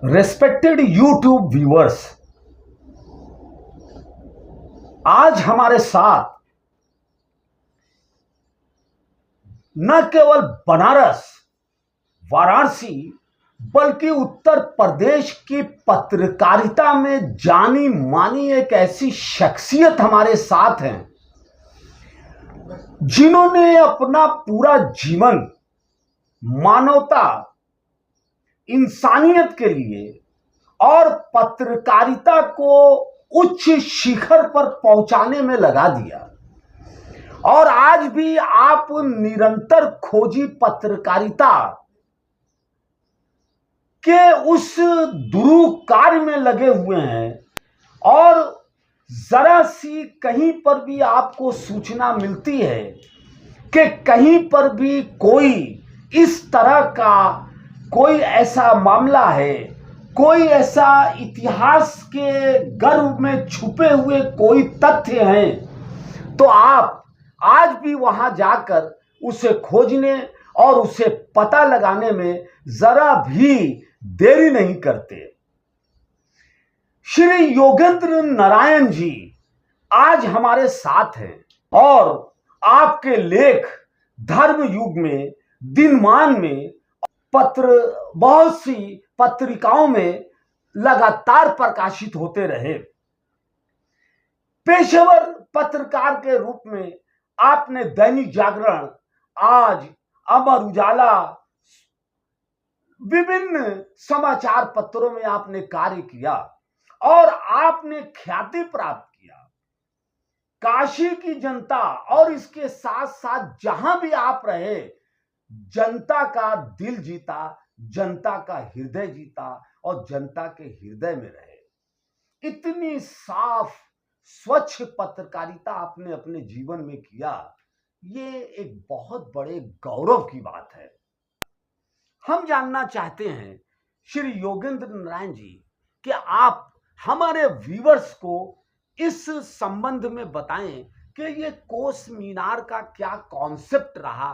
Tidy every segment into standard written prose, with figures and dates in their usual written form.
Respected YouTube viewers, आज हमारे साथ न केवल बनारस, वाराणसी, बल्कि उत्तर प्रदेश की पत्रकारिता में जानी मानी एक ऐसी शख्सियत हमारे साथ हैं जिन्होंने अपना पूरा जीवन मानवता, इंसानियत के लिए और पत्रकारिता को उच्च शिखर पर पहुंचाने में लगा दिया। और आज भी आप निरंतर खोजी पत्रकारिता के उस दुरूह कार्य में लगे हुए हैं और जरा सी कहीं पर भी आपको सूचना मिलती है कि कहीं पर भी कोई इस तरह का कोई ऐसा मामला है, कोई ऐसा इतिहास के गर्भ में छुपे हुए कोई तथ्य हैं, तो आप आज भी वहां जाकर उसे खोजने और उसे पता लगाने में जरा भी देरी नहीं करते। श्री योगेंद्र नारायण जी आज हमारे साथ हैं और आपके लेख धर्म युग में, दिनमान में, बहुत सी पत्रिकाओं में लगातार प्रकाशित होते रहे। पेशेवर पत्रकार के रूप में आपने दैनिक जागरण, आज, अमर उजाला, विभिन्न समाचार पत्रों में आपने कार्य किया और आपने ख्याति प्राप्त किया। काशी की जनता और इसके साथ साथ जहां भी आप रहे, जनता का दिल जीता, जनता का हृदय जीता और जनता के हृदय में रहे। इतनी साफ स्वच्छ पत्रकारिता आपने अपने जीवन में किया, ये एक बहुत बड़े गौरव की बात है। हम जानना चाहते हैं श्री योगेंद्र नारायण जी कि आप हमारे व्यूअर्स को इस संबंध में बताएं कि ये कोस मीनार का क्या कॉन्सेप्ट रहा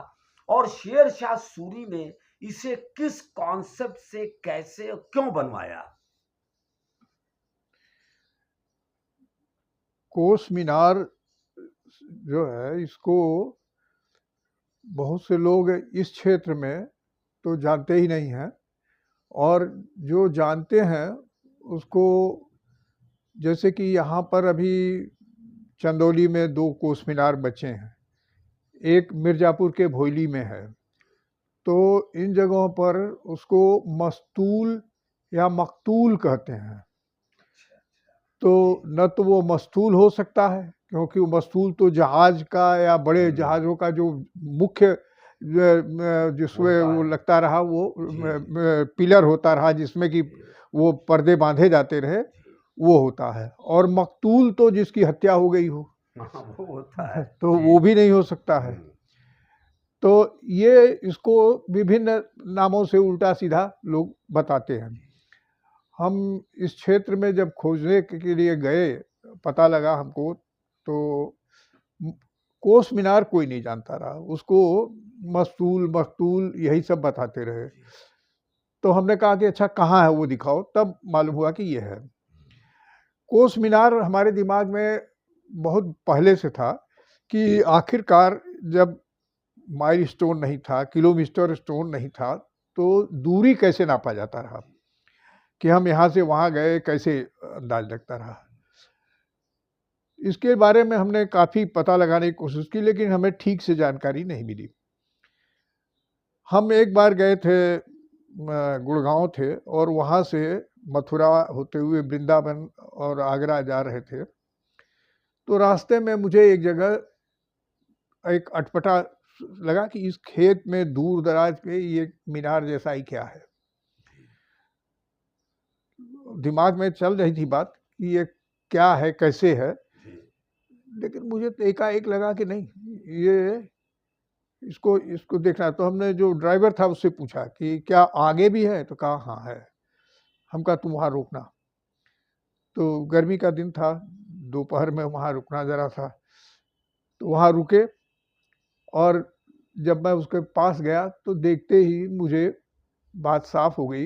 और शेर शाह सूरी ने इसे किस कॉन्सेप्ट से कैसे और क्यों बनवाया। कोस मीनार जो है, इसको बहुत से लोग इस क्षेत्र में तो जानते ही नहीं हैं, और जो जानते हैं उसको, जैसे कि यहाँ पर अभी चंदौली में 2 कोस मीनार बचे हैं, एक मिर्ज़ापुर के भोयली में है। तो इन जगहों पर उसको मस्तूल या मकतूल कहते हैं। तो न तो वो मस्तूल हो सकता है, क्योंकि वो मस्तूल तो जहाज का या बड़े जहाज़ों का जो मुख्य जिसमें वो लगता रहा, वो पिलर होता रहा जिसमें कि वो पर्दे बांधे जाते रहे, वो होता है। और मकतूल तो जिसकी हत्या हो गई हो, वो होता है, तो वो भी नहीं हो सकता है। तो ये इसको विभिन्न नामों से उल्टा सीधा लोग बताते हैं। हम इस क्षेत्र में जब खोजने के लिए गए, पता लगा हमको, तो कोस मीनार कोई नहीं जानता रहा, उसको मस्तूल मकतूल यही सब बताते रहे। तो हमने कहा कि अच्छा कहाँ है वो दिखाओ, तब मालूम हुआ कि ये है। कोस मीनार हमारे दिमाग में बहुत पहले से था कि आखिरकार जब माइल स्टोन नहीं था, किलोमीटर स्टोन नहीं था, तो दूरी कैसे नापा जाता रहा, कि हम यहाँ से वहाँ गए, कैसे अंदाज लगता रहा। इसके बारे में हमने काफ़ी पता लगाने की कोशिश की, लेकिन हमें ठीक से जानकारी नहीं मिली। हम एक बार गए थे, गुड़गांव थे, और वहाँ से मथुरा होते हुए वृंदावन और आगरा जा रहे थे। तो रास्ते में मुझे एक जगह एक अटपटा लगा कि इस खेत में दूर दराज पे ये मीनार जैसा ही क्या है। दिमाग में चल रही थी बात कि ये क्या है, कैसे है, लेकिन मुझे तो एकाएक लगा कि नहीं, ये इसको देखना। तो हमने जो ड्राइवर था उससे पूछा कि क्या आगे भी है, तो कहा हाँ है। हम कहा तुम वहाँ रुकना। तो गर्मी का दिन था, दोपहर में वहाँ रुकना जरा था, तो वहाँ रुके। और जब मैं उसके पास गया तो देखते ही मुझे बात साफ हो गई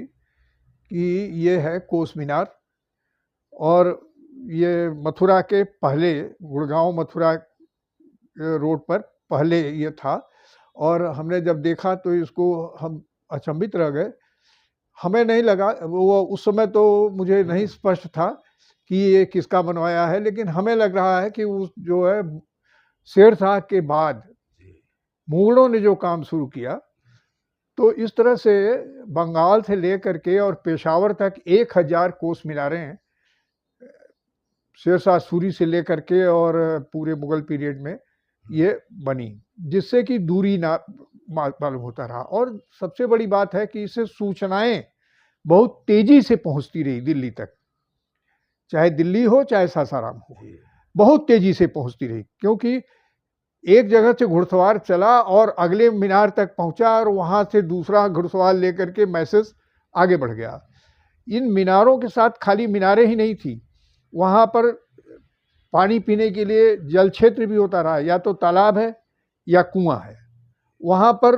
कि ये है कोस मीनार, और ये मथुरा के पहले, गुड़गांव मथुरा रोड पर पहले ये था। और हमने जब देखा तो इसको हम अचंभित रह गए। हमें नहीं लगा, वो उस समय तो मुझे नहीं स्पष्ट था कि ये किसका बनवाया है, लेकिन हमें लग रहा है कि उस जो है शेरशाह के बाद मुगलों ने जो काम शुरू किया, तो इस तरह से बंगाल से लेकर के और पेशावर तक 1000 कोस मीनारें शेरशाह सूरी से लेकर के और पूरे मुगल पीरियड में ये बनी, जिससे कि दूरी ना मालूम होता रहा। और सबसे बड़ी बात है कि इससे सूचनाएं बहुत तेजी से पहुंचती रही दिल्ली तक, चाहे दिल्ली हो चाहे सासाराम हो, बहुत तेजी से पहुंचती रही, क्योंकि एक जगह से घुड़सवार चला और अगले मीनार तक पहुंचा और वहां से दूसरा घुड़सवार लेकर के मैसेज आगे बढ़ गया। इन मीनारों के साथ खाली मीनारें ही नहीं थी, वहां पर पानी पीने के लिए जल क्षेत्र भी होता रहा, या तो तालाब है या कुआं है। वहां पर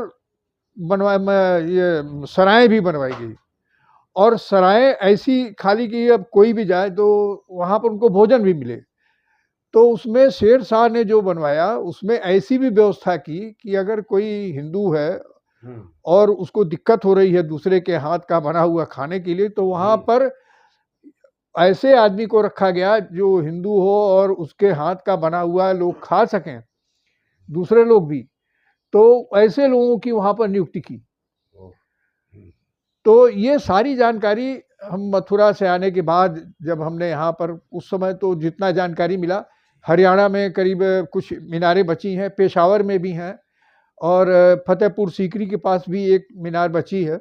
ये सराय भी बनवाई गई, और सराय ऐसी खाली कि अब कोई भी जाए तो वहां पर उनको भोजन भी मिले। तो उसमें शेरशाह ने जो बनवाया उसमें ऐसी भी व्यवस्था की कि अगर कोई हिंदू है और उसको दिक्कत हो रही है दूसरे के हाथ का बना हुआ खाने के लिए, तो वहां पर ऐसे आदमी को रखा गया जो हिंदू हो और उसके हाथ का बना हुआ लोग खा सकें, दूसरे लोग भी। तो ऐसे लोगों की वहां पर नियुक्ति की। तो ये सारी जानकारी हम मथुरा से आने के बाद जब हमने यहाँ पर, उस समय तो जितना जानकारी मिला, हरियाणा में करीब कुछ मीनारें बची हैं, पेशावर में भी हैं, और फतेहपुर सीकरी के पास भी एक मीनार बची है,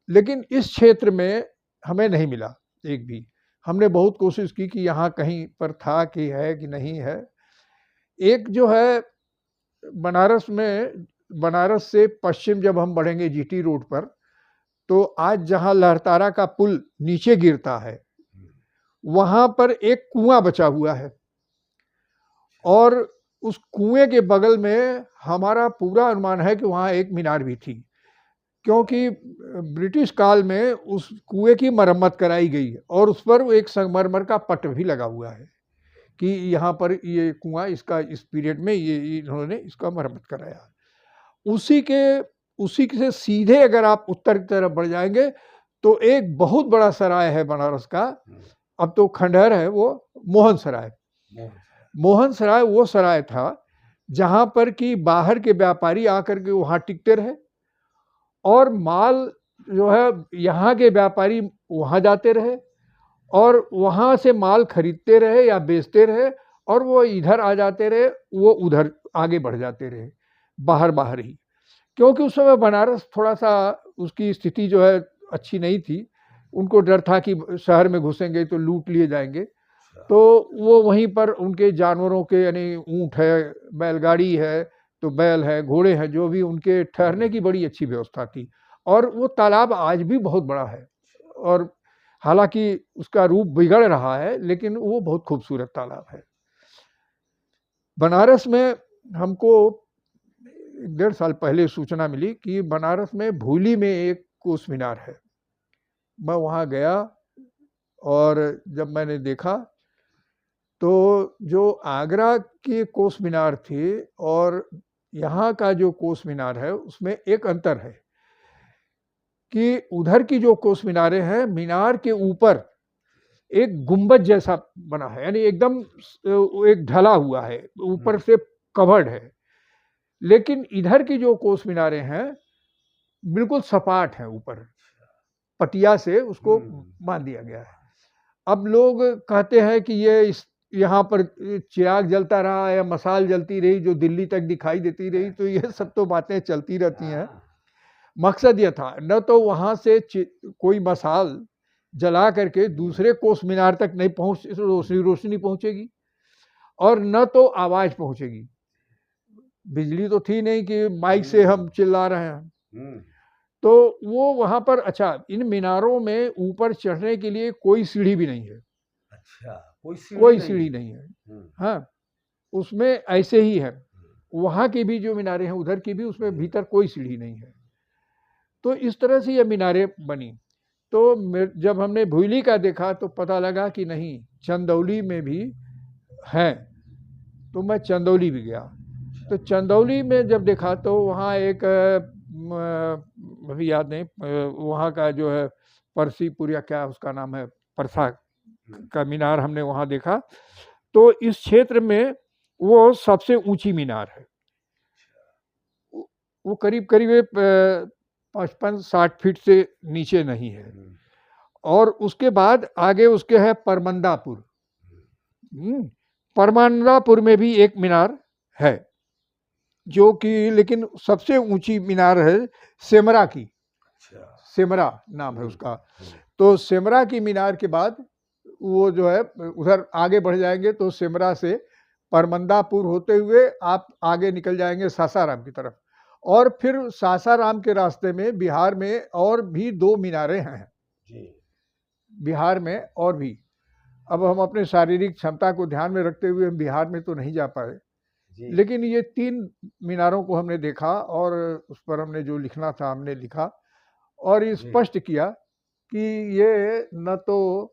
लेकिन इस क्षेत्र में हमें नहीं मिला एक भी। हमने बहुत कोशिश की कि यहाँ कहीं पर था कि है कि नहीं है। एक जो है बनारस में, बनारस से पश्चिम जब हम बढ़ेंगे जीटी रोड पर, तो आज जहाँ लहरतारा का पुल नीचे गिरता है वहां पर एक कुआं बचा हुआ है, और उस कुएं के बगल में हमारा पूरा अनुमान है कि वहां एक मीनार भी थी, क्योंकि ब्रिटिश काल में उस कुएं की मरम्मत कराई गई और उस पर एक संगमरमर का पट भी लगा हुआ है कि यहाँ पर ये कुआं, इसका इस पीरियड में ये इन्होंने इसका मरम्मत कराया। उसी से सीधे अगर आप उत्तर की तरफ बढ़ जाएंगे तो एक बहुत बड़ा सराय है बनारस का, अब तो खंडहर है, वो मोहन सराय। मोहन सराय वो सराय था जहां पर कि बाहर के व्यापारी आकर के वहां टिकते रहे, और माल जो है यहाँ के व्यापारी वहां जाते रहे और वहां से माल खरीदते रहे या बेचते रहे, और वो इधर आ जाते रहे, वो उधर आगे बढ़ जाते रहे, बाहर बाहर ही। क्योंकि उस समय बनारस थोड़ा सा उसकी स्थिति जो है अच्छी नहीं थी, उनको डर था कि शहर में घुसेंगे तो लूट लिए जाएंगे, तो वो वहीं पर उनके जानवरों के, यानी ऊंट है, बैलगाड़ी है तो बैल है, घोड़े हैं, जो भी उनके ठहरने की बड़ी अच्छी व्यवस्था थी। और वो तालाब आज भी बहुत बड़ा है, और हालांकि उसका रूप बिगड़ रहा है, लेकिन वो बहुत खूबसूरत तालाब है। बनारस में हमको 1.5 साल पहले सूचना मिली कि बनारस में भूली में एक कोस मीनार है। मैं वहाँ गया और जब मैंने देखा तो जो आगरा के कोस मीनार थे और यहाँ का जो कोस मीनार है उसमें एक अंतर है कि उधर की जो कोस मीनारें हैं, मीनार के ऊपर एक गुंबद जैसा बना है, यानी एकदम एक ढला हुआ है, ऊपर से कवर्ड है। लेकिन इधर की जो कोस मीनारें हैं बिल्कुल सपाट है, ऊपर पटिया से उसको बांध दिया गया है। अब लोग कहते हैं कि ये यहाँ पर चिराग जलता रहा या मसाल जलती रही जो दिल्ली तक दिखाई देती रही, तो ये सब तो बातें चलती रहती हैं। मकसद यह था, न तो वहाँ से कोई मसाल जला करके दूसरे कोस मीनार तक नहीं पहुँच रोशनी पहुँचेगी, और न तो आवाज़ पहुँचेगी। बिजली तो थी नहीं कि माइक से हम चिल्ला रहे हैं। तो वो वहाँ पर, अच्छा, इन मीनारों में ऊपर चढ़ने के लिए कोई सीढ़ी भी नहीं है। अच्छा, कोई सीढ़ी नहीं है। हाँ, उसमें ऐसे ही है। वहाँ की भी जो मीनारें हैं उधर की भी, उसमें भीतर कोई सीढ़ी नहीं है। तो इस तरह से ये मीनारें बनी। तो जब हमने भुइली का देखा तो पता लगा कि नहीं, चंदौली में भी हैं। तो मैं चंदौली भी गया। तो चंदौली में जब देखा तो वहाँ एक अभी याद नहीं, वहाँ का जो है परसीपुर या क्या उसका नाम है, परसा का मीनार हमने वहाँ देखा। तो इस क्षेत्र में वो सबसे ऊंची मीनार है। वो करीब करीब 55-60 फीट से नीचे नहीं है। और उसके बाद आगे उसके है परमंदापुर। परमंदापुर में भी एक मीनार है, जो कि लेकिन सबसे ऊंची मीनार है सेमरा की। सेमरा नाम है उसका। तो सेमरा की मीनार के बाद वो जो है उधर आगे बढ़ जाएंगे तो सेमरा से परमंदापुर होते हुए आप आगे निकल जाएंगे सासाराम की तरफ। और फिर सासाराम के रास्ते में बिहार में और भी 2 मीनारें हैं बिहार में और भी। अब हम अपने शारीरिक क्षमता को ध्यान में रखते हुए हम बिहार में तो नहीं जा पाए, लेकिन ये 3 मीनारों को हमने देखा और उस पर हमने जो लिखना था हमने लिखा और ये स्पष्ट किया कि ये न तो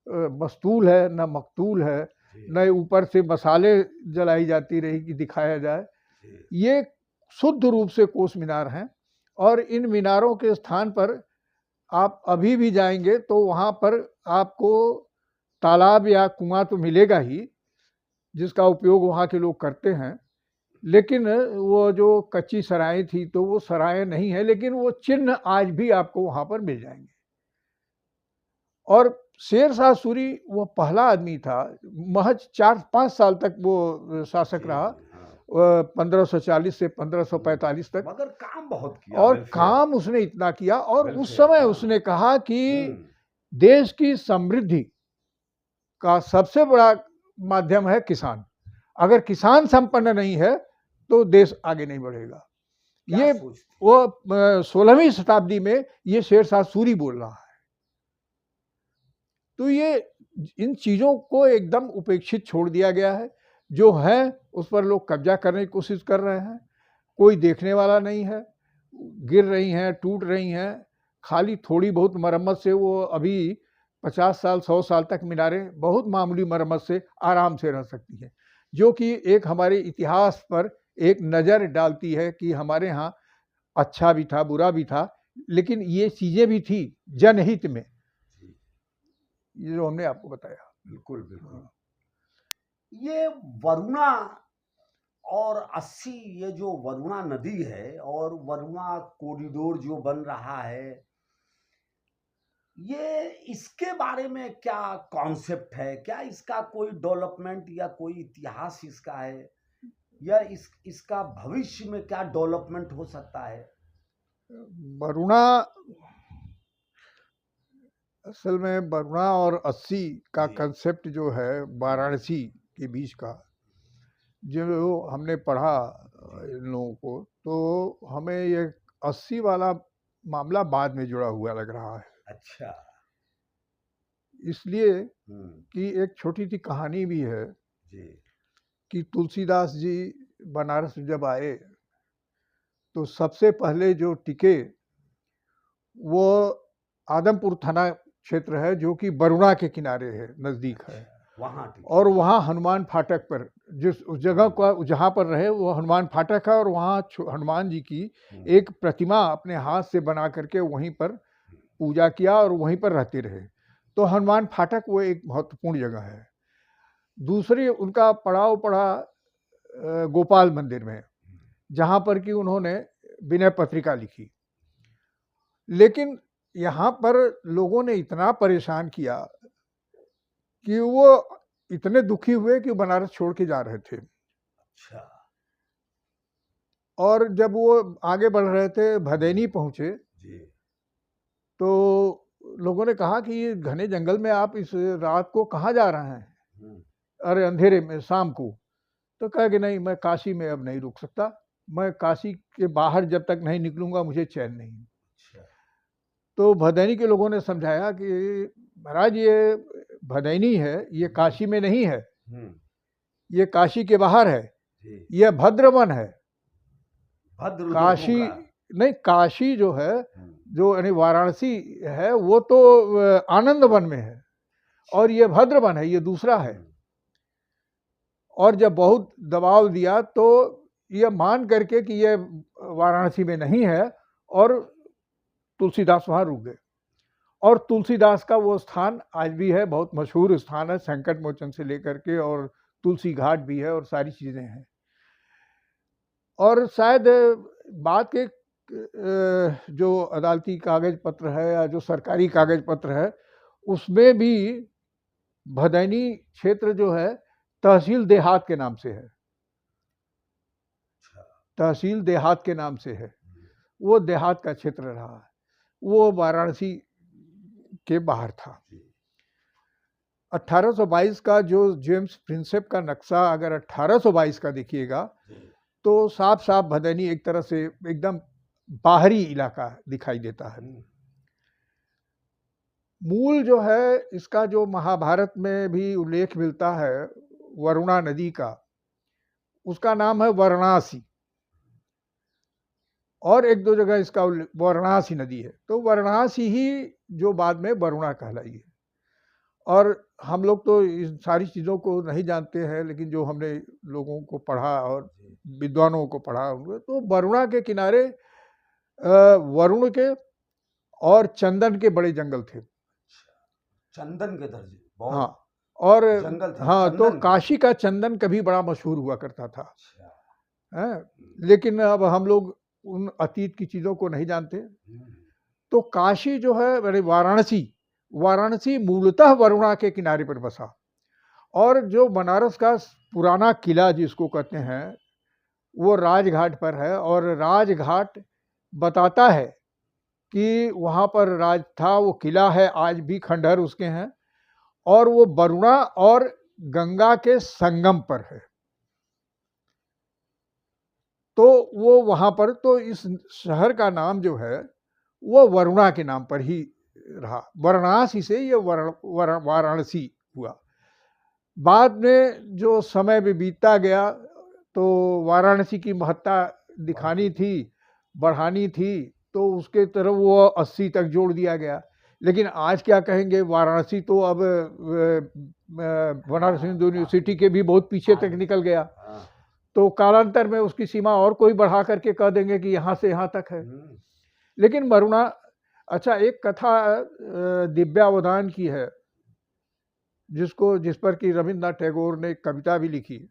मस्तूल है न मकतूल है, न ऊपर से मसाले जलाई जाती रही कि दिखाया जाए। ये शुद्ध रूप से कोस मीनार हैं। और इन मीनारों के स्थान पर आप अभी भी जाएंगे तो वहाँ पर आपको तालाब या कुआं तो मिलेगा ही, जिसका उपयोग वहाँ के लोग करते हैं। लेकिन वो जो कच्ची सराएं थी तो वो सराएं नहीं है, लेकिन वो चिन्ह आज भी आपको वहाँ पर मिल जाएंगे। और शेर शाह सूरी वो पहला आदमी था, महज 4-5 साल तक वो शासक रहा, 1540 से 1545 तक। मगर काम बहुत किया। और काम उसने इतना किया और उस समय उसने कहा कि देश की समृद्धि का सबसे बड़ा माध्यम है किसान। अगर किसान संपन्न नहीं है तो देश आगे नहीं बढ़ेगा। ये वो 16वीं शताब्दी में ये शेर शाह सूरी बोल रहा है। तो ये इन चीज़ों को एकदम उपेक्षित छोड़ दिया गया है। जो है उस पर लोग कब्जा करने की कोशिश कर रहे हैं। कोई देखने वाला नहीं है, गिर रही हैं, टूट रही हैं। खाली थोड़ी बहुत मरम्मत से वो अभी 50 साल 100 साल तक मीनारें बहुत मामूली मरम्मत से आराम से रह सकती हैं, जो कि एक हमारे इतिहास पर एक नज़र डालती है कि हमारे यहाँ अच्छा भी था बुरा भी था, लेकिन ये चीज़ें भी थी जनहित में, ये जो हमने आपको बताया। बिल्कुल बिल्कुल। ये वरुणा और 80 ये जो वरुणा नदी है और वरुणा कॉरिडोर जो बन रहा है, ये इसके बारे में क्या कॉन्सेप्ट है? क्या इसका कोई डेवलपमेंट या कोई इतिहास इसका है, या इसका भविष्य में क्या डेवलपमेंट हो सकता है? वरुणा असल में वरुणा और 80 का कंसेप्ट जो है वाराणसी के बीच का, जो हमने पढ़ा इन लोगों को, तो हमें ये 80 वाला मामला बाद में जुड़ा हुआ लग रहा है। अच्छा। इसलिए कि एक छोटी सी कहानी भी है कि तुलसीदास जी बनारस जब आए तो सबसे पहले जो टिके वो आदमपुर थाना क्षेत्र है, जो कि वरुणा के किनारे है, नज़दीक है वहाँ। और वहाँ हनुमान फाटक पर जिस उस जगह का जहाँ पर रहे वो हनुमान फाटक है, और वहाँ हनुमान जी की एक प्रतिमा अपने हाथ से बना करके वहीं पर पूजा किया और वहीं पर रहते रहे। तो हनुमान फाटक वो एक महत्वपूर्ण जगह है। दूसरी उनका पड़ाव पड़ा गोपाल मंदिर में, जहाँ पर कि उन्होंने विनय पत्रिका लिखी। लेकिन यहाँ पर लोगों ने इतना परेशान किया कि वो इतने दुखी हुए कि बनारस छोड़ के जा रहे थे। अच्छा। और जब वो आगे बढ़ रहे थे, भदैनी पहुँचे, तो लोगों ने कहा कि ये घने जंगल में आप इस रात को कहाँ जा रहे हैं? अरे अंधेरे में, शाम को। तो कहा कि नहीं, मैं काशी में अब नहीं रुक सकता, मैं काशी के बाहर जब तक नहीं निकलूंगा मुझे चैन नहीं। तो भदैनी के लोगों ने समझाया कि महाराज ये भदैनी है, ये काशी में नहीं है, ये काशी के बाहर है, यह भद्रवन है। भद्र काशी नहीं, काशी जो है, हम्म, जो यानी वाराणसी है, वो तो आनंद वन में है, और ये भद्र वन है, ये दूसरा है। हम्म, और जब बहुत दबाव दिया तो ये मान करके कि ये वाराणसी में नहीं है, और तुलसीदास वहाँ रुक गए। और तुलसीदास का वो स्थान आज भी है, बहुत मशहूर स्थान है, संकट मोचन से लेकर के, और तुलसी घाट भी है, और सारी चीज़ें हैं। और शायद बात के जो अदालती कागज पत्र है या जो सरकारी कागज पत्र है, उसमें भी भदैनी क्षेत्र जो है तहसील देहात के नाम से है, अच्छा, तहसील देहात के नाम से है। वो देहात का क्षेत्र रहा है, वो वाराणसी के बाहर था। जी, 1822 का जो जेम्स प्रिंसेप का नक्शा अगर 1822 का देखिएगा, जी, तो साफ साफ भदैनी एक तरह से एकदम बाहरी इलाका दिखाई देता है। मूल जो है इसका, जो महाभारत में भी उल्लेख मिलता है वरुणा नदी का, उसका नाम है वाराणसी, और एक दो जगह इसका वाराणसी नदी है, तो वाराणसी ही जो बाद में वरुणा कहलाई है। और हम लोग तो इन सारी चीज़ों को नहीं जानते हैं, लेकिन जो हमने लोगों को पढ़ा और विद्वानों को पढ़ा, तो वरुणा के किनारे वरुण के और चंदन के बड़े जंगल थे। चंदन के दर्जे हाँ, बहुत और जंगल थे हाँ, तो चंदन के। काशी का चंदन कभी बड़ा मशहूर हुआ करता था, अच्छा, हैं? लेकिन अब हम लोग उन अतीत की चीज़ों को नहीं जानते। तो काशी जो है, अरे वाराणसी, वाराणसी मूलतः वरुणा के किनारे पर बसा। और जो बनारस का पुराना किला जिसको कहते हैं, वो राजघाट पर है, और राजघाट बताता है कि वहाँ पर राज था, वो किला है, आज भी खंडहर उसके हैं, और वो वरुणा और गंगा के संगम पर है। तो वो वहाँ पर, तो इस शहर का नाम जो है वो वरुणा के नाम पर ही रहा, वाराणसी से ये वाराणसी हुआ। बाद में जो समय भी बीतता गया, तो वाराणसी की महत्ता दिखानी थी, बढ़ानी थी, तो उसके तरफ वो 80 तक जोड़ दिया गया। लेकिन आज क्या कहेंगे, वाराणसी तो अब बनारस हिंदू यूनिवर्सिटी के भी बहुत पीछे तक निकल गया, तो कालांतर में उसकी सीमा और कोई बढ़ा करके कह देंगे कि यहाँ से यहाँ तक है। लेकिन वरुणा, अच्छा, एक कथा दिव्यावधान की है, जिस पर कि रविन्द्रनाथ टैगोर ने कविता भी लिखी,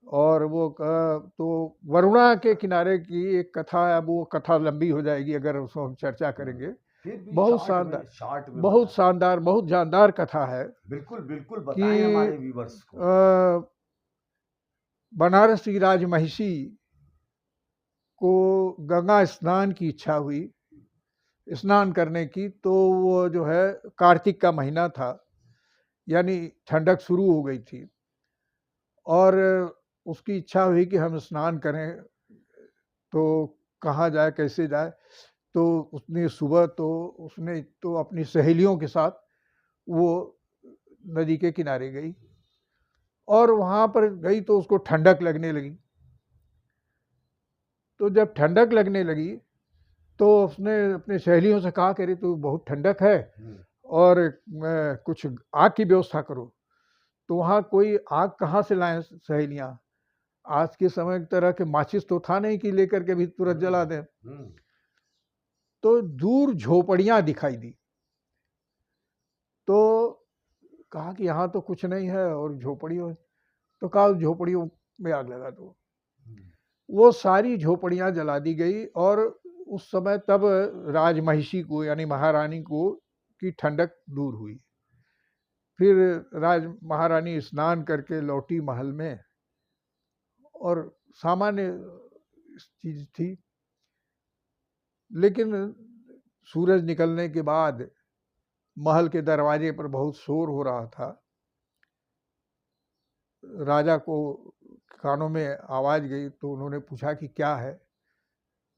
और वो तो वरुणा के किनारे की एक कथा है। वो कथा लंबी हो जाएगी अगर उसको हम चर्चा करेंगे। बहुत शानदार, बहुत शानदार, बहुत जानदार कथा है। बिल्कुल बिल्कुल बताएं हमारे व्यूअर्स को। बनारस की राजमहिषी को गंगा स्नान की इच्छा हुई, स्नान करने की, तो वो जो है कार्तिक का महीना था, यानी ठंडक शुरू हो गई थी, और उसकी इच्छा हुई कि हम स्नान करें, तो कहाँ जाए, कैसे जाए। तो उसने सुबह तो उसने तो अपनी सहेलियों के साथ वो नदी के किनारे गई, और वहाँ पर गई तो उसको ठंडक लगने लगी। तो जब ठंडक लगने लगी तो उसने अपनी सहेलियों से कहा, कह रही तो बहुत ठंडक है, और कुछ आग की व्यवस्था करो। तो वहाँ कोई आग कहाँ से लाएं सहेलियाँ, आज के समय की तरह के माचिस तो था नहीं कि लेकर के भी तुरंत जला दें। तो दूर झोपड़ियाँ दिखाई दी, तो कहा कि यहाँ तो कुछ नहीं है, और झोपड़ियों, तो कहा झोपड़ियों में आग लगा दो। वो सारी झोपड़ियाँ जला दी गई, और उस समय तब राजमहिषी को, यानी महारानी को, की ठंडक दूर हुई। फिर महारानी स्नान करके लौटी महल में, और सामान्य चीज थी। लेकिन सूरज निकलने के बाद महल के दरवाजे पर बहुत शोर हो रहा था। राजा को कानों में आवाज गई, तो उन्होंने पूछा कि क्या है,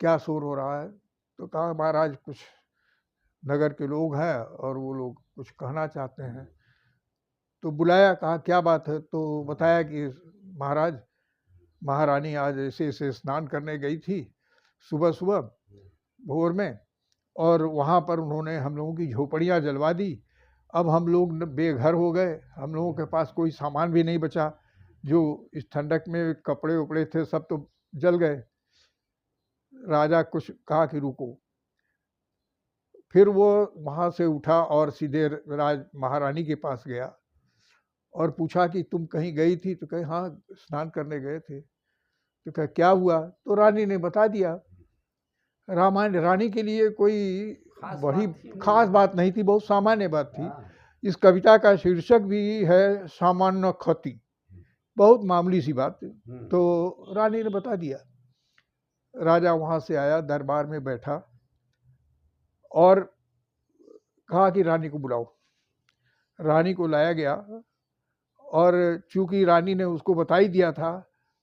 क्या शोर हो रहा है। तो कहा, महाराज कुछ नगर के लोग हैं, और वो लोग कुछ कहना चाहते हैं। तो बुलाया, कहा क्या बात है। तो बताया कि महाराज, महारानी आज ऐसे ऐसे स्नान करने गई थी सुबह सुबह, भोर में, और वहाँ पर उन्होंने हम लोगों की झोपड़ियाँ जलवा दी। अब हम लोग बेघर हो गए, हम लोगों के पास कोई सामान भी नहीं बचा, जो इस ठंडक में कपड़े उपड़े थे सब तो जल गए। राजा कुछ कहा कि रुको, फिर वो वहाँ से उठा और सीधे राज महारानी के पास गया और पूछा कि तुम कहीं गई थी? तो कहे हाँ, स्नान करने गए थे। तो कहे क्या हुआ? तो रानी ने बता दिया। रानी के लिए कोई बड़ी खास बात नहीं थी, बहुत सामान्य बात थी। इस कविता का शीर्षक भी है सामान्य क्षति, बहुत मामूली सी बात। तो रानी ने बता दिया। राजा वहाँ से आया, दरबार में बैठा और कहा कि रानी को बुलाओ। रानी को लाया गया और चूंकि रानी ने उसको बता ही दिया था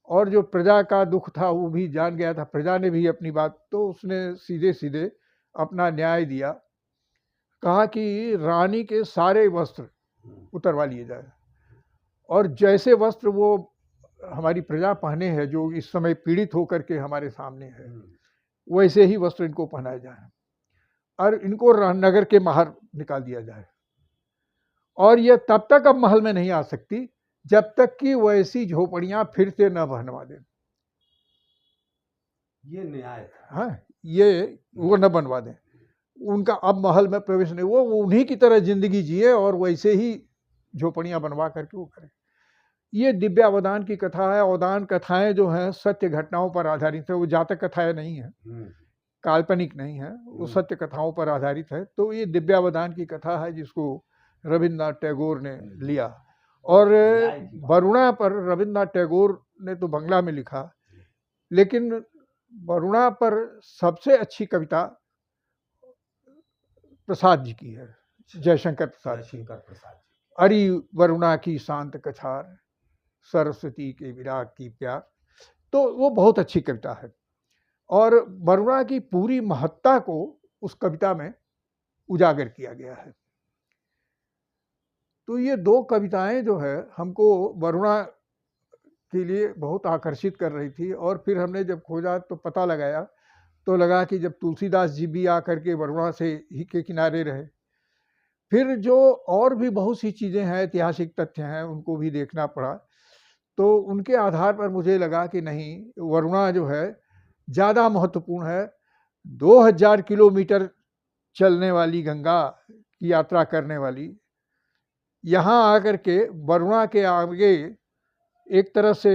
और जो प्रजा का दुख था वो भी जान गया था, प्रजा ने भी अपनी बात, तो उसने सीधे सीधे अपना न्याय दिया। कहा कि रानी के सारे वस्त्र उतरवा लिए जाए और जैसे वस्त्र वो हमारी प्रजा पहने हैं, जो इस समय पीड़ित होकर के हमारे सामने है, वैसे ही वस्त्र इनको पहनाए जाए और इनको नगर के बाहर निकाल दिया जाए। और ये तब तक अब महल में नहीं आ सकती जब तक कि वैसी झोपड़ियां फिर से न बनवा दें। ये न्याय था। हाँ, ये वो न बनवा दें, उनका अब महल में प्रवेश नहीं, वो उन्हीं की तरह जिंदगी जिए और वैसे ही झोपड़ियां बनवा करके वो करें। ये दिव्यावदान की कथा है। अवदान कथाएं जो हैं सत्य घटनाओं पर आधारित है, वो जातक कथाएं नहीं है, काल्पनिक नहीं है, वो सत्य कथाओं पर आधारित है। तो ये दिव्यावदान की कथा है जिसको रविन्द्रनाथ टैगोर ने लिया। और वरुणा पर रविन्द्रनाथ टैगोर ने तो बंगला में लिखा, लेकिन वरुणा पर सबसे अच्छी कविता प्रसाद जी की है, जयशंकर प्रसाद जी। अरि वरुणा की शांत कछार, सरस्वती के विराग की प्यार, तो वो बहुत अच्छी कविता है। और वरुणा की पूरी महत्ता को उस कविता में उजागर किया गया है। तो ये दो कविताएं जो है हमको वरुणा के लिए बहुत आकर्षित कर रही थी। और फिर हमने जब खोजा तो पता लगाया तो लगा कि जब तुलसीदास जी भी आकर के वरुणा से ही के किनारे रहे, फिर जो और भी बहुत सी चीज़ें हैं, ऐतिहासिक तथ्य हैं, उनको भी देखना पड़ा। तो उनके आधार पर मुझे लगा कि नहीं, वरुणा जो है ज़्यादा महत्वपूर्ण है। 2000 किलोमीटर चलने वाली गंगा की यात्रा करने वाली, यहाँ आकर के वरुणा के आगे एक तरह से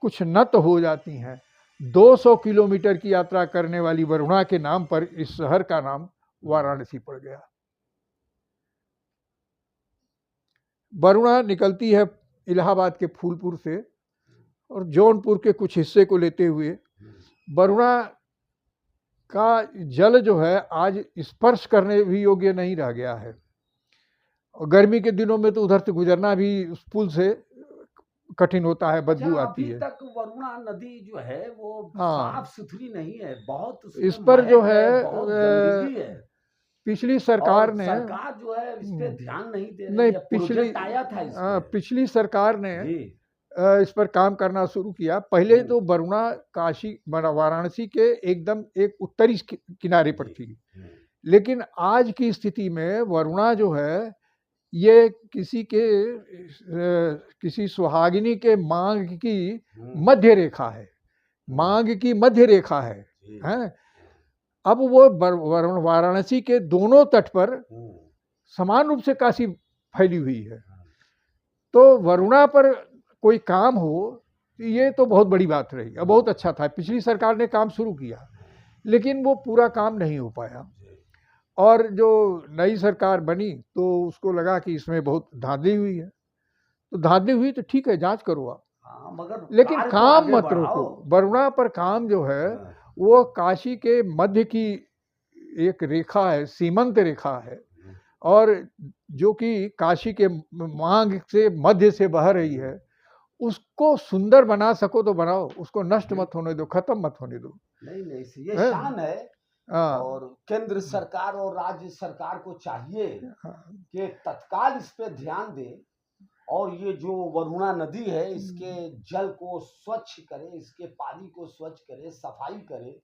कुछ नत हो जाती हैं। 200 किलोमीटर की यात्रा करने वाली वरुणा के नाम पर इस शहर का नाम वाराणसी पड़ गया। वरुणा निकलती है इलाहाबाद के फूलपुर से और जौनपुर के कुछ हिस्से को लेते हुए। वरुणा का जल जो है आज स्पर्श करने भी योग्य नहीं रह गया है, और गर्मी के दिनों में तो उधर से गुजरना भी उस पुल से कठिन होता है, बदबू आती है। अभी तक वरुणा नदी जो है वो हाँ, साफ सुथरी नहीं है, बहुत इस पर जो है बहुत गंदगी है। पिछली सरकार ने, सरकार जो है इस पे ध्यान नहीं दे रही नहीं, है। प्रोजेक्ट आया था इस पे। पिछली सरकार ने इस पर काम करना शुरू किया। पहले तो वरुणा काशी वाराणसी के एकदम एक उत्तरी किनारे पर थी, लेकिन आज की स्थिति में वरुणा जो है ये किसी सुहागिनी के मांग की मध्य रेखा है, मांग की मध्य रेखा है, हैं? अब वो वाराणसी के दोनों तट पर समान रूप से काशी फैली हुई है। तो वरुणा पर कोई काम हो ये तो बहुत बड़ी बात रही। अब बहुत अच्छा था, पिछली सरकार ने काम शुरू किया लेकिन वो पूरा काम नहीं हो पाया। और जो नई सरकार बनी तो उसको लगा कि इसमें बहुत धांधली हुई है, तो धांधली हुई तो ठीक है, जांच करो आप, मगर लेकिन काम मत रोको। वरुणा पर काम जो है वो काशी के मध्य की एक रेखा है, सीमंत रेखा है, और जो कि काशी के मांग से मध्य से बह रही है, उसको सुंदर बना सको तो बनाओ, उसको नष्ट मत होने दो, खत्म मत होने दो। नहीं, ये शान है। और केंद्र सरकार और राज्य सरकार को चाहिए कि तत्काल इस पे ध्यान दे और ये जो वरुणा नदी है इसके जल को स्वच्छ करे, इसके पानी को स्वच्छ करे, सफाई करे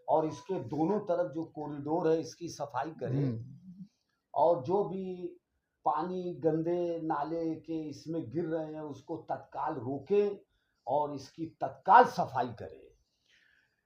और इसके दोनों तरफ जो कॉरिडोर है इसकी सफाई करे, और जो भी पानी गंदे नाले के इसमें गिर रहे हैं उसको तत्काल रोके और इसकी तत्काल सफाई करे।